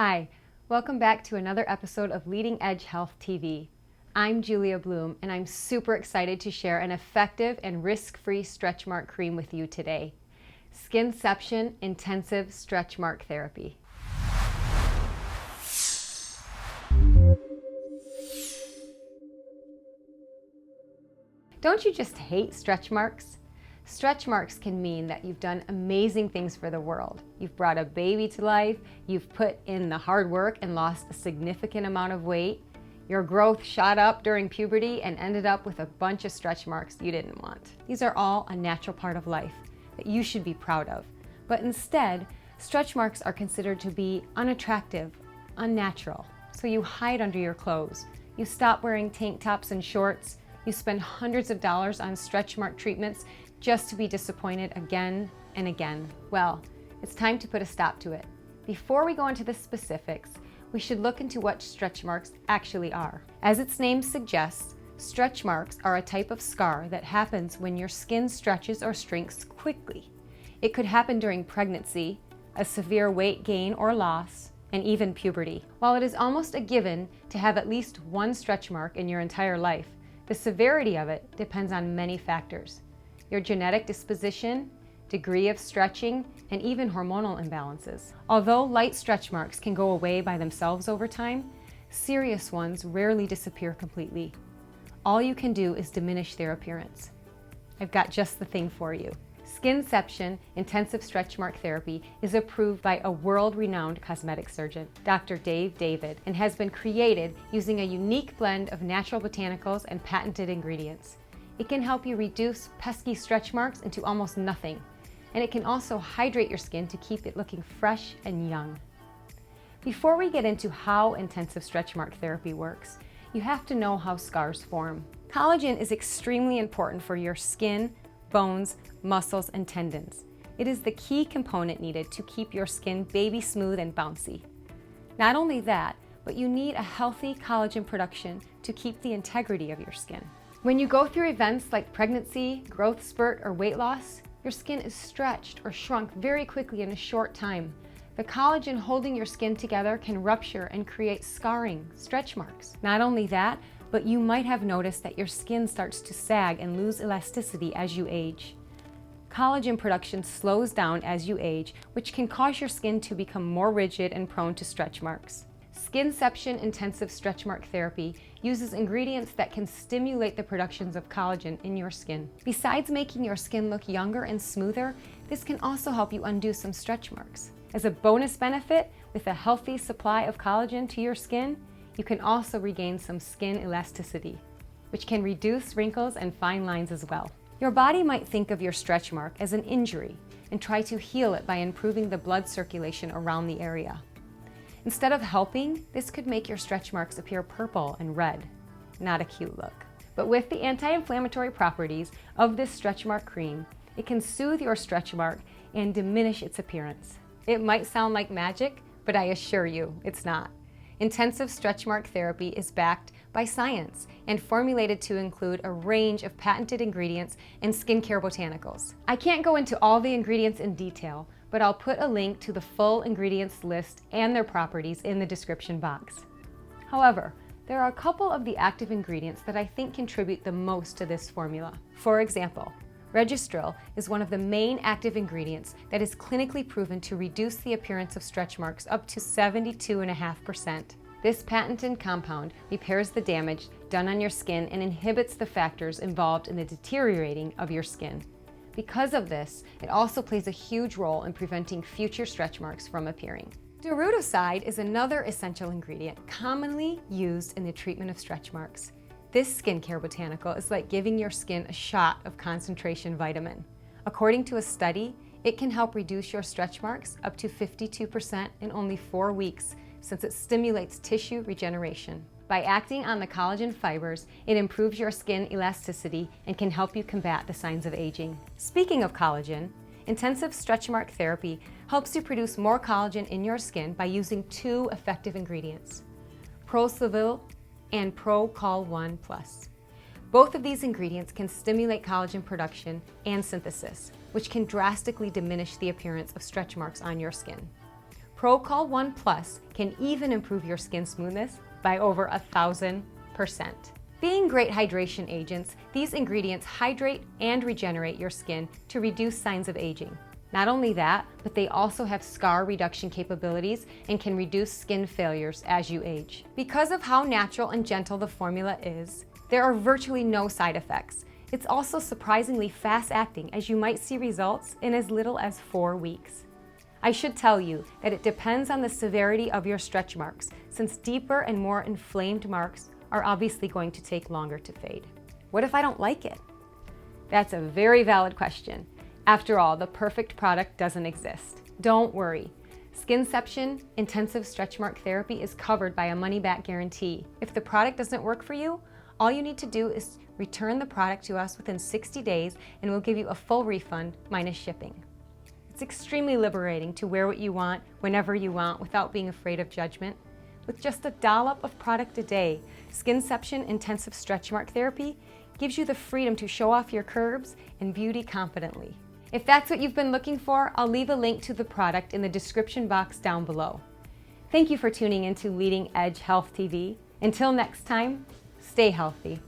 Hi, welcome back to another episode of Leading Edge Health TV. I'm Julia Bloom, and I'm super excited to share an effective and risk-free stretch mark cream with you today. Skinception Intensive Stretch Mark Therapy. Don't you just hate stretch marks? Stretch marks can mean that you've done amazing things for the world. You've brought a baby to life, you've put in the hard work and lost a significant amount of weight, your growth shot up during puberty and ended up with a bunch of stretch marks you didn't want. These are all a natural part of life that you should be proud of. But instead, stretch marks are considered to be unattractive, unnatural. So you hide under your clothes. You stop wearing tank tops and shorts. You spend hundreds of dollars on stretch mark treatments just to be disappointed again and again. Well, it's time to put a stop to it. Before we go into the specifics, we should look into what stretch marks actually are. As its name suggests, stretch marks are a type of scar that happens when your skin stretches or shrinks quickly. It could happen during pregnancy, a severe weight gain or loss, and even puberty. While it is almost a given to have at least one stretch mark in your entire life, the severity of it depends on many factors. Your genetic disposition, degree of stretching, and even hormonal imbalances. Although light stretch marks can go away by themselves over time, serious ones rarely disappear completely. All you can do is diminish their appearance. I've got just the thing for you. Skinception Intensive Stretch Mark Therapy is approved by a world-renowned cosmetic surgeon, Dr. Dave David, and has been created using a unique blend of natural botanicals and patented ingredients. It can help you reduce pesky stretch marks into almost nothing, and it can also hydrate your skin to keep it looking fresh and young. Before we get into how intensive stretch mark therapy works, you have to know how scars form. Collagen is extremely important for your skin, bones, muscles, and tendons. It is the key component needed to keep your skin baby smooth and bouncy. Not only that, but you need a healthy collagen production to keep the integrity of your skin. When you go through events like pregnancy, growth spurt, or weight loss, your skin is stretched or shrunk very quickly in a short time. The collagen holding your skin together can rupture and create scarring, stretch marks. Not only that, but you might have noticed that your skin starts to sag and lose elasticity as you age. Collagen production slows down as you age, which can cause your skin to become more rigid and prone to stretch marks. Skinception Intensive Stretch Mark Therapy uses ingredients that can stimulate the productions of collagen in your skin. Besides making your skin look younger and smoother, this can also help you undo some stretch marks. As a bonus benefit, with a healthy supply of collagen to your skin, you can also regain some skin elasticity, which can reduce wrinkles and fine lines as well. Your body might think of your stretch mark as an injury and try to heal it by improving the blood circulation around the area. Instead of helping, this could make your stretch marks appear purple and red. Not a cute look. But with the anti-inflammatory properties of this stretch mark cream, it can soothe your stretch mark and diminish its appearance. It might sound like magic, but I assure you, it's not. Intensive stretch mark therapy is backed by science and formulated to include a range of patented ingredients and skincare botanicals. I can't go into all the ingredients in detail, but I'll put a link to the full ingredients list and their properties in the description box. However, there are a couple of the active ingredients that I think contribute the most to this formula. For example, Registril is one of the main active ingredients that is clinically proven to reduce the appearance of stretch marks up to 72.5%. This patented compound repairs the damage done on your skin and inhibits the factors involved in the deteriorating of your skin. Because of this, it also plays a huge role in preventing future stretch marks from appearing. Durudoside is another essential ingredient commonly used in the treatment of stretch marks. This skincare botanical is like giving your skin a shot of concentration vitamin. According to a study, it can help reduce your stretch marks up to 52% in only 4 weeks, since it stimulates tissue regeneration. By acting on the collagen fibers, it improves your skin elasticity and can help you combat the signs of aging. Speaking of collagen, intensive stretch mark therapy helps you produce more collagen in your skin by using 2 effective ingredients, Proslavil and ProCol1 Plus. Both of these ingredients can stimulate collagen production and synthesis, which can drastically diminish the appearance of stretch marks on your skin. Procol 1 Plus can even improve your skin smoothness by over 1,000%. Being great hydration agents, these ingredients hydrate and regenerate your skin to reduce signs of aging. Not only that, but they also have scar reduction capabilities and can reduce skin failures as you age. Because of how natural and gentle the formula is, there are virtually no side effects. It's also surprisingly fast-acting, as you might see results in as little as 4 weeks. I should tell you that it depends on the severity of your stretch marks, since deeper and more inflamed marks are obviously going to take longer to fade. What if I don't like it? That's a very valid question. After all, the perfect product doesn't exist. Don't worry. Skinception Intensive Stretch Mark Therapy is covered by a money-back guarantee. If the product doesn't work for you, all you need to do is return the product to us within 60 days and we'll give you a full refund minus shipping. It's extremely liberating to wear what you want, whenever you want, without being afraid of judgment. With just a dollop of product a day, Skinception Intensive Stretch Mark Therapy gives you the freedom to show off your curves and beauty confidently. If that's what you've been looking for, I'll leave a link to the product in the description box down below. Thank you for tuning in to Leading Edge Health TV. Until next time, stay healthy.